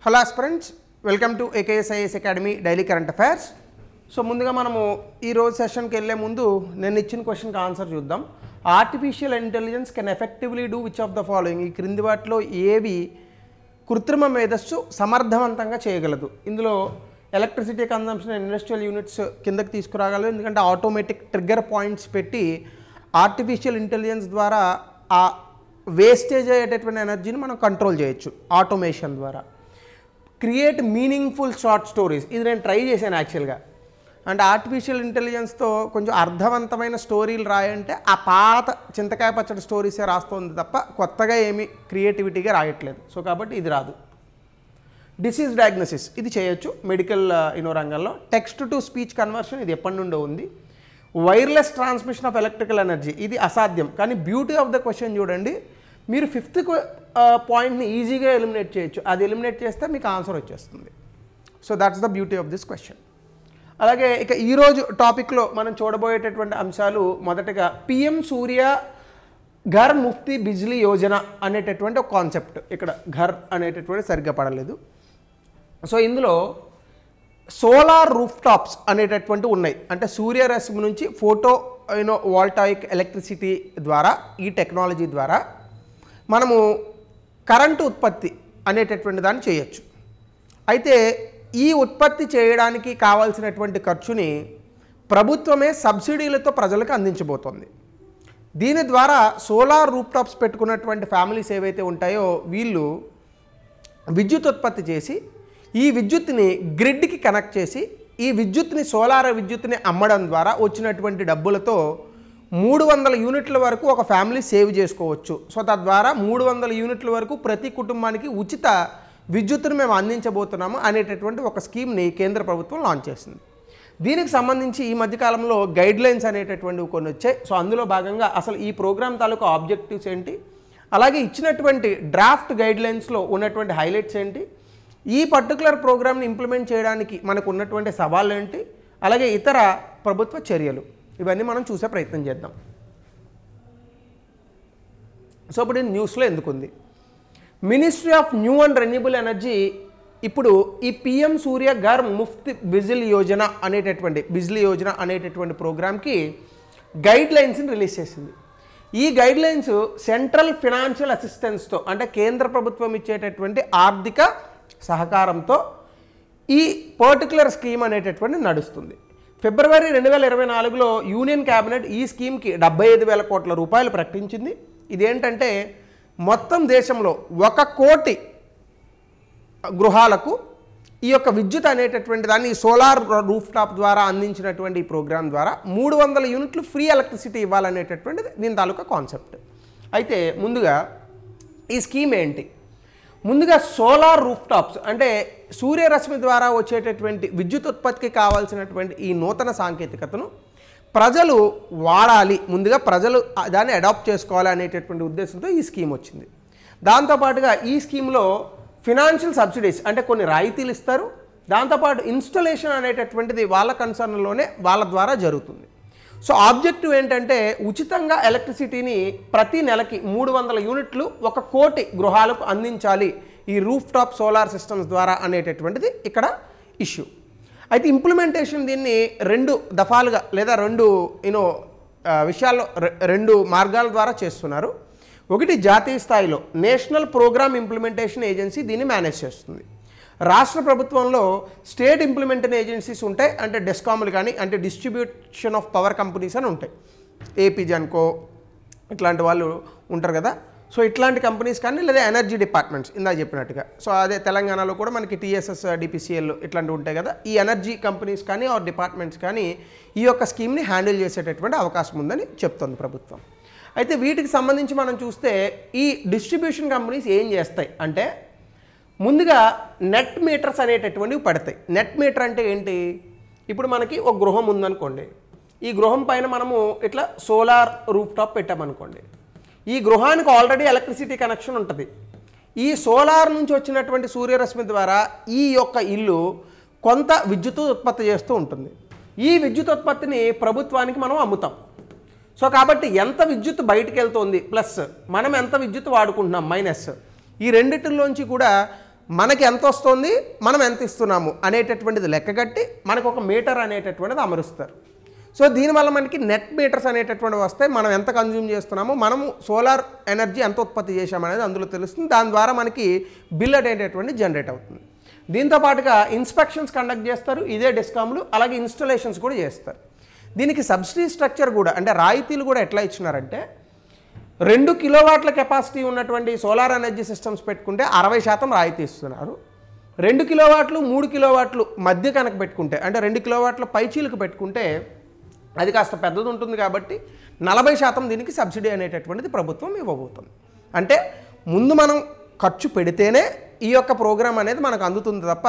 Hello aspirants, welcome to AKSIAS academy daily current affairs. So ముందుగా మనము ఈ రోజు సెషన్కి వెళ్ళే ముందు నేను ఇచ్చిన క్వశ్చన్కి ఆన్సర్ చూద్దాం. Artificial intelligence can effectively do which of the following? ఈ క్రింది వాటిలో ఏవి కృత్రిమ మేధస్సు సమర్థవంతంగా చేయగలదు? ఇందులో ఎలక్ట్రిసిటీ కన్జంప్షన్ ఇండస్ట్రియల్ యూనిట్స్ కిందకి తీసుకురాగలదు, ఎందుకంటే ఆటోమేటిక్ ట్రిగ్గర్ పాయింట్స్ పెట్టి ఆర్టిఫిషియల్ ఇంటెలిజెన్స్ ద్వారా ఆ వేస్టేజ్ అయ్యేటటువంటి ఎనర్జీని మనం కంట్రోల్ చేయొచ్చు ఆటోమేషన్ ద్వారా. క్రియేట్ మీనింగ్ఫుల్ షార్ట్ స్టోరీస్, ఇది నేను ట్రై చేశాను యాక్చువల్గా. అంటే ఆర్టిఫిషియల్ ఇంటెలిజెన్స్తో కొంచెం అర్థవంతమైన స్టోరీలు రాయంటే ఆ పాత చింతకాయ పచ్చడి స్టోరీసే రాస్తుంది తప్ప కొత్తగా ఏమి క్రియేటివిటీగా రాయట్లేదు. సో కాబట్టి ఇది రాదు. డిసీజ్ డయాగ్నోసిస్ ఇది చేయొచ్చు మెడికల్ రంగంలో. టెక్స్ట్ టు స్పీచ్ కన్వర్షన్ ఇది ఎప్పటి నుండో ఉంది. Wireless transmission of electrical energy ఇది అసాధ్యం. కానీ బ్యూటీ ఆఫ్ ద క్వశ్చన్ చూడండి, మీరు ఫిఫ్త్ పాయింట్ని ఈజీగా ఎలిమినేట్ చేయొచ్చు. అది ఎలిమినేట్ చేస్తే మీకు ఆన్సర్ వచ్చేస్తుంది. So that's the beauty of this question. అలాగే ఇక ఈరోజు టాపిక్లో మనం చూడబోయేటటువంటి అంశాలు, మొదటగా పిఎం సూర్య ఘర్ ముఫ్తీ బిజ్లీ యోజన అనేటటువంటి ఒక కాన్సెప్ట్. ఇక్కడ ఘర్ అనేటటువంటి సరిగ్గా పడలేదు. సో ఇందులో సోలార్ రూఫ్ టాప్స్ అనేటటువంటి ఉన్నాయి. అంటే సూర్యరశ్మి నుంచి ఫోటో వాల్టాయిక్ ఎలక్ట్రిసిటీ ద్వారా, ఈ టెక్నాలజీ ద్వారా మనము కరెంటు ఉత్పత్తి అనేటటువంటి దాన్ని చేయొచ్చు. అయితే ఈ ఉత్పత్తి చేయడానికి కావాల్సినటువంటి ఖర్చుని ప్రభుత్వమే సబ్సిడీలతో ప్రజలకు అందించబోతోంది. దీని ద్వారా సోలార్ రూఫ్ టాప్స్ పెట్టుకున్నటువంటి ఫ్యామిలీస్ ఏవైతే ఉంటాయో వీళ్ళు విద్యుత్ ఉత్పత్తి చేసి ఈ విద్యుత్ని గ్రిడ్కి కనెక్ట్ చేసి ఈ విద్యుత్ని సోలార్ విద్యుత్ని అమ్మడం ద్వారా వచ్చినటువంటి డబ్బులతో 300 యూనిట్ల వరకు ఒక ఫ్యామిలీ సేవ్ చేసుకోవచ్చు. సో తద్వారా 300 యూనిట్ల వరకు ప్రతి కుటుంబానికి ఉచిత విద్యుత్తును మేము అందించబోతున్నాము అనేటటువంటి ఒక స్కీమ్ని కేంద్ర ప్రభుత్వం లాంచ్ చేసింది. దీనికి సంబంధించి ఈ మధ్యకాలంలో గైడ్లైన్స్ అనేటటువంటివి కొన్ని వచ్చాయి. సో అందులో భాగంగా అసలు ఈ ప్రోగ్రామ్ తాలూకు ఆబ్జెక్టివ్స్ ఏంటి, అలాగే ఇచ్చినటువంటి డ్రాఫ్ట్ గైడ్లైన్స్లో ఉన్నటువంటి హైలైట్స్ ఏంటి, ఈ పర్టికులర్ ప్రోగ్రామ్ని ఇంప్లిమెంట్ చేయడానికి మనకు ఉన్నటువంటి సవాళ్ళు ఏంటి, అలాగే ఇతర ప్రభుత్వ చర్యలు, ఇవన్నీ మనం చూసే ప్రయత్నం చేద్దాం. సో ఇప్పుడు న్యూస్లో ఎందుకుంది? Ministry of new and renewable energy ఇప్పుడు ఈ పిఎం సూర్య ఘర్ ముఫ్త్ బిజ్లీ యోజన అనేటటువంటి ప్రోగ్రామ్కి గైడ్ లైన్స్ని రిలీజ్ చేసింది. ఈ గైడ్ లైన్స్ సెంట్రల్ ఫినాన్షియల్ అసిస్టెన్స్తో, అంటే కేంద్ర ప్రభుత్వం ఇచ్చేటటువంటి ఆర్థిక సహకారంతో ఈ పర్టికులర్ స్కీమ్ అనేటటువంటి నడుస్తుంది. ఫిబ్రవరి 2024లో యూనియన్ క్యాబినెట్ ఈ స్కీమ్కి 75,000 కోట్ల రూపాయలు ప్రకటించింది. ఇదేంటంటే మొత్తం దేశంలో 1 కోటి గృహాలకు ఈ యొక్క విద్యుత్ అనేటటువంటి దాన్ని సోలార్ రూఫ్ టాప్ ద్వారా అందించినటువంటి ఈ ప్రోగ్రాం ద్వారా 300 యూనిట్లు ఫ్రీ ఎలక్ట్రిసిటీ ఇవ్వాలనేటటువంటిది దీని తాలూకా కాన్సెప్ట్. అయితే ముందుగా ఈ స్కీమ్ ఏంటి? ముందుగా సోలార్ రూఫ్ టాప్స్ అంటే సూర్యరశ్మి ద్వారా వచ్చేటటువంటి విద్యుత్ ఉత్పత్తికి కావాల్సినటువంటి ఈ నూతన సాంకేతికతను ప్రజలు వాడాలి, ముందుగా ప్రజలు దాన్ని అడాప్ట్ చేసుకోవాలి అనేటటువంటి ఉద్దేశంతో ఈ స్కీమ్ వచ్చింది. దాంతోపాటుగా ఈ స్కీమ్లో ఫినాన్షియల్ సబ్సిడీస్ అంటే కొన్ని రాయితీలు ఇస్తారు. దాంతోపాటు ఇన్స్టలేషన్ అనేటటువంటిది వాళ్ళ కన్సర్న్లోనే వాళ్ళ ద్వారా జరుగుతుంది. సో ఆబ్జెక్టివ్ ఏంటంటే ఉచితంగా ఎలక్ట్రిసిటీని ప్రతి నెలకి 300 యూనిట్లు 1 కోటి గృహాలకు అందించాలి ఈ రూఫ్ టాప్ సోలార్ సిస్టమ్స్ ద్వారా అనేటటువంటిది ఇక్కడ ఇష్యూ. అయితే ఇంప్లిమెంటేషన్ దీన్ని 2 దఫాలుగా లేదా 2 విషయాల్లో 2 మార్గాల ద్వారా చేస్తున్నారు. ఒకటి జాతీయ స్థాయిలో నేషనల్ ప్రోగ్రామ్ ఇంప్లిమెంటేషన్ ఏజెన్సీ దీన్ని మేనేజ్ చేస్తుంది. రాష్ట్ర ప్రభుత్వంలో స్టేట్ ఇంప్లిమెంటేషన్ ఏజెన్సీస్ ఉంటాయి. అంటే డెస్కామ్లు కానీ, అంటే డిస్ట్రిబ్యూషన్ ఆఫ్ పవర్ కంపెనీస్ అని ఉంటాయి. ఏపీ జెన్కో ఇట్లాంటి వాళ్ళు ఉంటారు కదా. సో ఇట్లాంటి కంపెనీస్ కానీ, లేదా ఎనర్జీ డిపార్ట్మెంట్స్ ఇందాక చెప్పినట్టుగా. సో అదే తెలంగాణలో కూడా మనకి TSS DPCL ఇట్లాంటివి ఉంటాయి కదా. ఈ ఎనర్జీ కంపెనీస్ కానీ ఆర్ డిపార్ట్మెంట్స్ కానీ ఈ యొక్క స్కీమ్ని హ్యాండిల్ చేసేటటువంటి అవకాశం ఉందని చెప్తుంది ప్రభుత్వం. అయితే వీటికి సంబంధించి మనం చూస్తే ఈ డిస్ట్రిబ్యూషన్ కంపెనీస్ ఏం చేస్తాయి అంటే, ముందుగా నెట్ మీటర్స్ అనేటటువంటివి పడతాయి. నెట్ మీటర్ అంటే ఏంటి? ఇప్పుడు మనకి ఒక గృహం ఉందనుకోండి, ఈ గృహం పైన మనము ఇట్లా సోలార్ రూఫ్ టాప్ పెట్టామనుకోండి, ఈ గృహానికి ఆల్రెడీ ఎలక్ట్రిసిటీ కనెక్షన్ ఉంటుంది. ఈ సోలార్ నుంచి వచ్చినటువంటి సూర్యరశ్మి ద్వారా ఈ యొక్క ఇల్లు కొంత విద్యుత్ ఉత్పత్తి చేస్తూ ఉంటుంది. ఈ విద్యుత్ ఉత్పత్తిని ప్రభుత్వానికి మనం అమ్ముతాం. సో కాబట్టి ఎంత విద్యుత్ బయటికి వెళ్తుంది ప్లస్ మనం ఎంత విద్యుత్ వాడుకుంటున్నాం మైనస్, ఈ రెండిటిలోంచి కూడా మనకి ఎంత వస్తుంది, మనం ఎంత ఇస్తున్నాము అనేటటువంటిది లెక్కగట్టి మనకు ఒక మీటర్ అనేటటువంటిది అమరుస్తారు. సో దీనివల్ల మనకి నెట్ మీటర్స్ అనేటటువంటివి వస్తాయి. మనం ఎంత కన్జ్యూమ్ చేస్తున్నామో, మనము సోలార్ ఎనర్జీ ఎంత ఉత్పత్తి చేశామనేది అందులో తెలుస్తుంది. దాని ద్వారా మనకి బిల్ అనేటటువంటి జనరేట్ అవుతుంది. దీంతో పాటుగా ఇన్స్పెక్షన్స్ కండక్ట్ చేస్తారు ఇదే డిస్కామ్లు, అలాగే ఇన్స్టలేషన్స్ కూడా చేస్తారు. దీనికి సబ్సిడీ స్ట్రక్చర్ కూడా, అంటే రాయితీలు కూడా ఎట్లా ఇచ్చినారంటే 2 కిలోవాట్ల కెపాసిటీ ఉన్నటువంటి సోలార్ ఎనర్జీ సిస్టమ్స్ పెట్టుకుంటే 60% రాయితీ ఇస్తున్నారు. 2 కిలోవాట్లు 3 కిలోవాట్లు మధ్య కనుక పెట్టుకుంటే, అంటే 2 కిలోవాట్ల పైచీలకు పెట్టుకుంటే అది కాస్త పెద్దది ఉంటుంది కాబట్టి 40% దీనికి సబ్సిడీ అనేటటువంటిది ప్రభుత్వం ఇవ్వబోతుంది. అంటే ముందు మనం ఖర్చు పెడితేనే ఈ యొక్క ప్రోగ్రామ్ అనేది మనకు అందుతుంది తప్ప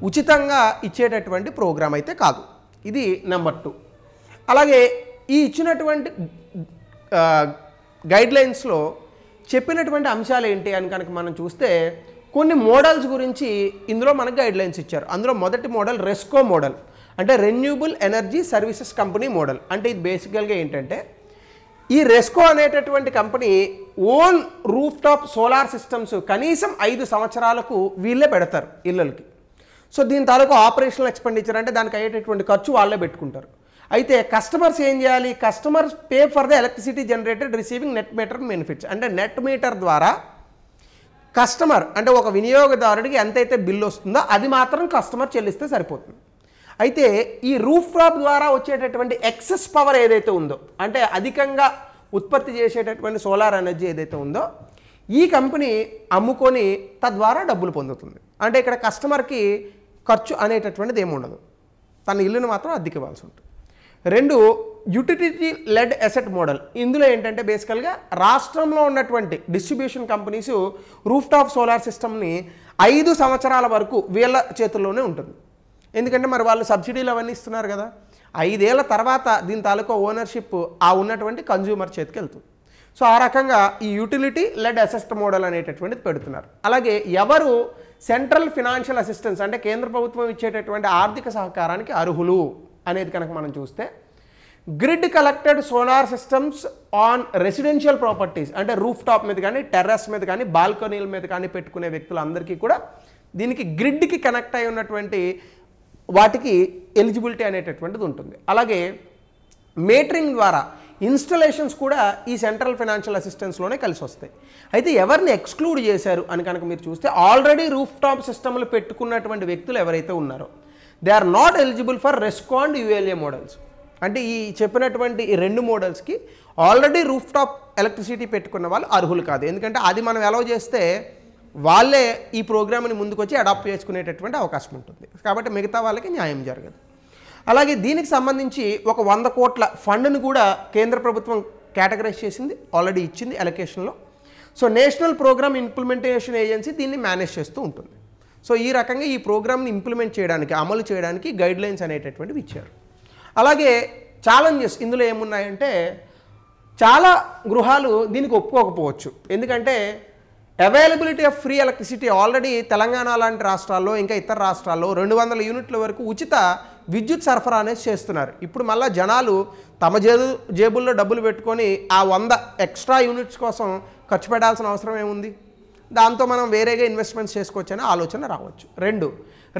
ఉచితంగా ఇచ్చేటటువంటి ప్రోగ్రామ్ అయితే కాదు. ఇది నెంబర్ 2. అలాగే ఈ ఇచ్చినటువంటి గైడ్లైన్స్లో చెప్పినటువంటి అంశాలు ఏంటి అని కనుక మనం చూస్తే కొన్ని మోడల్స్ గురించి ఇందులో మనకు గైడ్లైన్స్ ఇచ్చారు. అందులో మొదటి మోడల్ రెస్కో మోడల్, అంటే renewable energy services company model. అంటే ఇది బేసికల్గా ఏంటంటే ఈ రెస్కో అనేటటువంటి company own roof top solar systems కనీసం 5 సంవత్సరాలకు వీళ్ళే పెడతారు ఇళ్ళకి. సో దీని తాలూకు ఆపరేషనల్ ఎక్స్పెండిచర్, అంటే దానికి అయ్యేటటువంటి ఖర్చు వాళ్ళే పెట్టుకుంటారు. అయితే కస్టమర్స్ ఏం చేయాలి, customers pay for the electricity generated receiving net meter benefits. అంటే నెట్ మీటర్ ద్వారా కస్టమర్, అంటే ఒక వినియోగదారుడికి ఎంతైతే బిల్లు వస్తుందో అది మాత్రం కస్టమర్ చెల్లిస్తే సరిపోతుంది. అయితే ఈ రూఫ్ టాప్ ద్వారా వచ్చేటటువంటి ఎక్సెస్ పవర్ ఏదైతే ఉందో, అంటే అధికంగా ఉత్పత్తి చేసేటటువంటి సోలార్ ఎనర్జీ ఏదైతే ఉందో ఈ కంపెనీ అమ్ముకొని తద్వారా డబ్బులు పొందుతుంది. అంటే ఇక్కడ కస్టమర్కి ఖర్చు అనేటటువంటిది ఏమి ఉండదు, తన ఇల్లును మాత్రం అద్దెకి ఇవ్వాల్సి ఉంటుంది. 2 యూటిలిటీ లెడ్ అసెట్ మోడల్. ఇందులో ఏంటంటే బేసికల్గా రాష్ట్రంలో ఉన్నటువంటి distribution companies roof top solar సిస్టమ్ని 5 సంవత్సరాల వరకు వీళ్ళ చేతుల్లోనే ఉంటుంది. ఎందుకంటే మరి వాళ్ళు సబ్సిడీలు అవన్నీ ఇస్తున్నారు కదా, 5 ఏళ్ల తర్వాత దీని తాలూకా ఓనర్షిప్ ఆ ఉన్నటువంటి కన్జ్యూమర్ చేతికి వెళ్తుంది. సో ఆ రకంగా ఈ యూటిలిటీ లెడ్ అసెట్ మోడల్ అనేటటువంటిది పెడుతున్నారు. అలాగే ఎవరు సెంట్రల్ ఫినాన్షియల్ అసిస్టెన్స్, అంటే కేంద్ర ప్రభుత్వం ఇచ్చేటటువంటి ఆర్థిక సహకారానికి అర్హులు అనేది కనుక మనం చూస్తే grid collected solar systems on residential properties, అంటే రూఫ్ టాప్ మీద కానీ టెర్రస్ మీద కానీ బాల్కనీల మీద కానీ పెట్టుకునే వ్యక్తులందరికీ కూడా దీనికి గ్రిడ్కి కనెక్ట్ అయి ఉన్నటువంటి వాటికి ఎలిజిబిలిటీ అనేటటువంటిది ఉంటుంది. అలాగే మీటరింగ్ ద్వారా ఇన్స్టలేషన్స్ కూడా ఈ సెంట్రల్ ఫైనాన్షియల్ అసిస్టెన్స్లోనే కలిసి వస్తాయి. అయితే ఎవరిని ఎక్స్క్లూడ్ చేశారు అని కనుక మీరు చూస్తే ఆల్రెడీ రూఫ్ టాప్ సిస్టమ్లు పెట్టుకున్నటువంటి వ్యక్తులు ఎవరైతే ఉన్నారో they are not eligible for RESCO and ULA models. అంటే ఈ చెప్పినటువంటి ఈ 2 మోడల్స్కి ఆల్రెడీ రూఫ్ టాప్ ఎలక్ట్రిసిటీ పెట్టుకున్న వాళ్ళు అర్హులు కాదు. ఎందుకంటే అది మనం అలౌ చేస్తే వాళ్ళే ఈ ప్రోగ్రామ్ని ముందుకు వచ్చి అడాప్ట్ చేసుకునేటటువంటి అవకాశం ఉంటుంది. కాబట్టి మిగతా వాళ్ళకి న్యాయం జరగదు. అలాగే దీనికి సంబంధించి ఒక 100 కోట్ల ఫండ్ను కూడా కేంద్ర ప్రభుత్వం కేటగరైజ్ చేసింది, ఆల్రెడీ ఇచ్చింది అలొకేషన్లో. So national program implementation agency దీన్ని మేనేజ్ చేస్తూ ఉంటుంది. సో ఈ రకంగా ఈ ప్రోగ్రామ్ని ఇంప్లిమెంట్ చేయడానికి, అమలు చేయడానికి గైడ్లైన్స్ అనేటటువంటివి ఇచ్చారు. అలాగే ఛాలెంజెస్ ఇందులో ఏమున్నాయంటే చాలా గృహాలు దీనికి ఒప్పుకోకపోవచ్చు. ఎందుకంటే availability of free electricity already Telangana లాంటి రాష్ట్రాల్లో ఇంకా ఇతర రాష్ట్రాల్లో 200 యూనిట్ల వరకు ఉచిత విద్యుత్ సరఫరా అనేది చేస్తున్నారు. ఇప్పుడు మళ్ళీ జనాలు తమ జేబుల్లో డబ్బులు పెట్టుకొని ఆ 100 ఎక్స్ట్రా యూనిట్స్ కోసం ఖర్చు పెట్టాల్సిన అవసరం ఏముంది, దాంతో మనం వేరేగా ఇన్వెస్ట్మెంట్స్ చేసుకోవచ్చనే ఆలోచన రావచ్చు. 2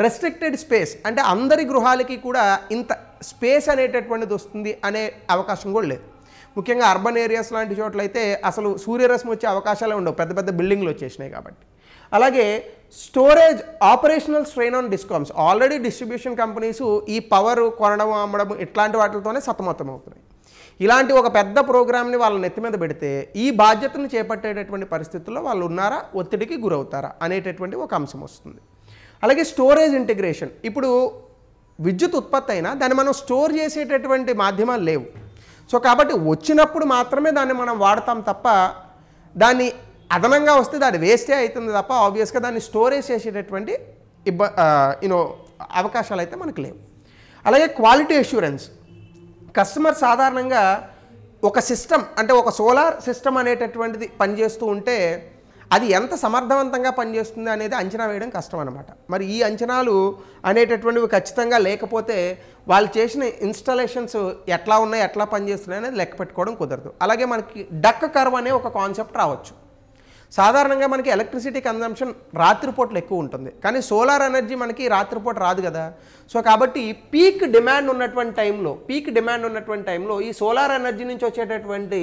రెస్ట్రిక్టెడ్ స్పేస్, అంటే అందరి గృహాలకి కూడా ఇంత స్పేస్ అనేటటువంటిది వస్తుంది అనే అవకాశం కూడా లేదు. ముఖ్యంగా అర్బన్ ఏరియాస్ లాంటి చోట్ల అయితే అసలు సూర్యరశ్మి వచ్చే అవకాశాలే ఉండవు, పెద్ద పెద్ద బిల్డింగ్లు వచ్చేసినాయి కాబట్టి. అలాగే storage operational strain on discoms, already distribution companies ఈ పవర్ కొనడం అమ్మడం ఇట్లాంటి వాటితోనే సతమతం అవుతున్నాయి. ఇలాంటి ఒక పెద్ద ప్రోగ్రామ్ని వాళ్ళ నెత్తి మీద పెడితే ఈ బాధ్యతను చేపట్టేటటువంటి పరిస్థితుల్లో వాళ్ళు ఉన్నారా, ఒత్తిడికి గురవుతారా అనేటటువంటి ఒక అంశం వస్తుంది. అలాగే స్టోరేజ్ ఇంటిగ్రేషన్, ఇప్పుడు విద్యుత్ ఉత్పత్తి అయినా దాన్ని మనం స్టోర్ చేసేటటువంటి మాధ్యమాలు లేవు. సో కాబట్టి వచ్చినప్పుడు మాత్రమే దాన్ని మనం వాడతాం తప్ప దాన్ని అదనంగా వస్తే దాన్ని వేస్టే అవుతుంది తప్ప ఆబ్వియస్గా దాన్ని స్టోరేజ్ చేసేటటువంటి అవకాశాలు అయితే మనకు లేవు. అలాగే క్వాలిటీ అష్యూరెన్స్, కస్టమర్ సాధారణంగా ఒక సిస్టమ్, అంటే ఒక సోలార్ సిస్టమ్ అనేటటువంటిది పనిచేస్తూ ఉంటే అది ఎంత సమర్థవంతంగా పనిచేస్తుంది అనేది అంచనా వేయడం కష్టం అన్నమాట. మరి ఈ అంచనాలు అనేటటువంటివి ఖచ్చితంగా లేకపోతే వాళ్ళు చేసిన ఇన్స్టాలేషన్స్ ఎట్లా ఉన్నాయి, ఎట్లా పనిచేస్తున్నాయి అనేది లెక్క పెట్టుకోవడం కుదరదు. అలాగే మనకి డక్ కర్వ్ అనే ఒక కాన్సెప్ట్ రావచ్చు. సాధారణంగా మనకి ఎలక్ట్రిసిటీ కన్జంప్షన్ రాత్రిపూటలు ఎక్కువ ఉంటుంది, కానీ సోలార్ ఎనర్జీ మనకి రాత్రిపూట రాదు కదా. సో కాబట్టి పీక్ డిమాండ్ ఉన్నటువంటి టైంలో ఈ సోలార్ ఎనర్జీ నుంచి వచ్చేటటువంటి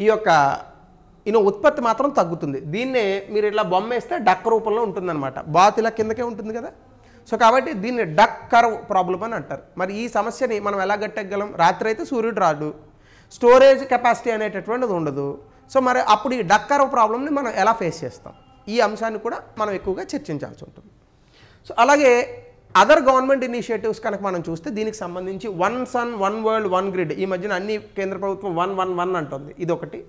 ఈ యొక్క ఉత్పత్తి మాత్రం తగ్గుతుంది. దీన్నే మీరు ఇట్లా బొమ్మ వేస్తే డక్ రూపంలో ఉంటుందన్నమాట. బాత్ ఇలా కిందకే ఉంటుంది కదా. సో కాబట్టి దీన్ని డక్ కర్వ్ ప్రాబ్లం అని అంటారు. మరి ఈ సమస్యని మనం ఎలా గట్టెక్కగలం? రాత్రి అయితే సూర్యుడు రాడు, స్టోరేజ్ కెపాసిటీ అనేటటువంటిది ఉండదు. సో మరి అప్పుడు ఈ డక్ కర్వ్ ప్రాబ్లమ్ని మనం ఎలా ఫేస్ చేస్తాం? ఈ అంశాన్ని కూడా మనం ఎక్కువగా చర్చించాల్సి ఉంటుంది. సో అలాగే అదర్ గవర్నమెంట్ ఇనిషియేటివ్స్ కనుక మనం చూస్తే దీనికి సంబంధించి 1 సన్ 1 వరల్డ్ 1 గ్రిడ్ ఈ మధ్యన అన్ని కేంద్ర ప్రభుత్వం 111 అంటుంది, ఇదొకటి.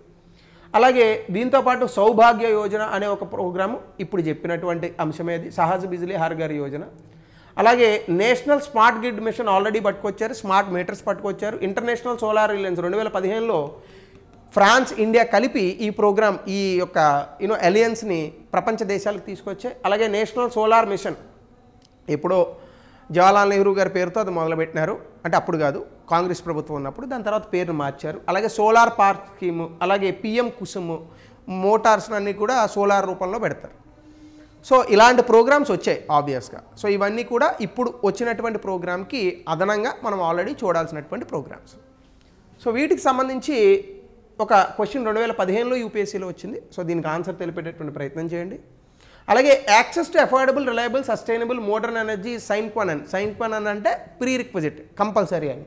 అలాగే దీంతోపాటు సౌభాగ్య యోజన అనే ఒక ప్రోగ్రాము ఇప్పుడు చెప్పినటువంటి అంశమేది, సహజ్ బిజిలీ హర్ ఘర్ యోజన. అలాగే national smart grid mission already పట్టుకొచ్చారు, స్మార్ట్ మీటర్స్ పట్టుకొచ్చారు. ఇంటర్నేషనల్ సోలార్ అలయన్స్ 2015లో ఫ్రాన్స్, ఇండియా కలిపి ఈ ప్రోగ్రామ్, ఈ యొక్క అలయన్స్ని ప్రపంచ దేశాలకు తీసుకొచ్చాయి. అలాగే నేషనల్ సోలార్ మిషన్ ఎప్పుడో జవహర్లాల్ నెహ్రూ గారి పేరుతో అది మొదలుపెట్టినారు, అంటే అప్పుడు కాదు, కాంగ్రెస్ ప్రభుత్వం ఉన్నప్పుడు. దాని తర్వాత పేరును మార్చారు. అలాగే సోలార్ పార్క్ స్కీము, అలాగే పిఎం కుసుమ్ మోటార్స్ అన్నీ కూడా సోలార్ రూపంలో పెడతారు. సో ఇలాంటి ప్రోగ్రామ్స్ వచ్చాయి ఆబ్వియస్గా. సో ఇవన్నీ కూడా ఇప్పుడు వచ్చినటువంటి ప్రోగ్రామ్కి అదనంగా మనం ఆల్రెడీ చూడాల్సినటువంటి ప్రోగ్రామ్స్. సో వీటికి సంబంధించి ఒక క్వశ్చన్ 2015లో యూపీఎస్సీలో వచ్చింది. సో దీనికి ఆన్సర్ తెలిపేటటువంటి ప్రయత్నం చేయండి. అలాగే access to affordable, reliable, sustainable, modern energy sine qua non అంటే ప్రీ రిక్విజిట్, కంపల్సరీ అని.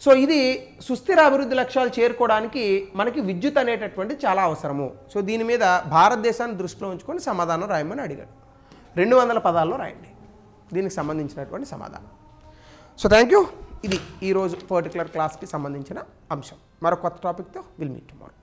సో ఇది సుస్థిర అభివృద్ధి లక్ష్యాలు చేరుకోవడానికి మనకి విద్యుత్ అనేటటువంటి చాలా అవసరము. సో దీని మీద భారతదేశాన్ని దృష్టిలో ఉంచుకొని సమాధానం రాయమని అడిగాడు. 200 పదాల్లో రాయండి దీనికి సంబంధించినటువంటి సమాధానం. So thank you. ఇది ఈరోజు పర్టికులర్ క్లాస్కి సంబంధించిన అంశం. మరో కొత్త టాపిక్తో విల్ మీట్ టుమారో.